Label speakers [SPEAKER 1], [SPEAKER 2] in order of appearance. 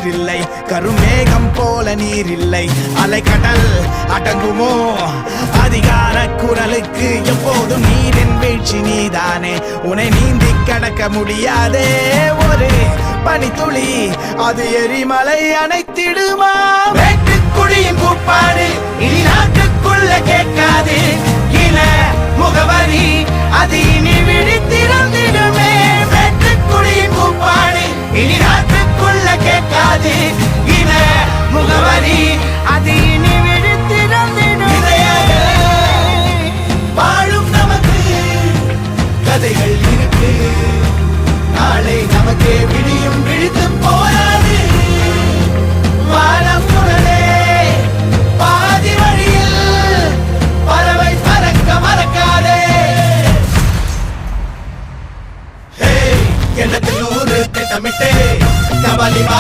[SPEAKER 1] வேறில்லை, கருமேகம் போல நீர் இல்லை, அலைக்கடல் அடங்குமோ அதிகார குரலுக்கு? எப்போதும் நீரின் வீழ்ச்சி நீதானே, உன்னை நீந்தி கடக்க முடியாதே ஒரு பனித்துளி, அது எரிமலை அணைத்திடுமா? வெட்டுக்குழியின் கூப்பாடு இனி நாட்டுக்குள்ள கேட்காது, இன முகவரி அது இனி விழித்திறந்திடுமே. வெட்டுக்குழியின் கூப்பாடு இனி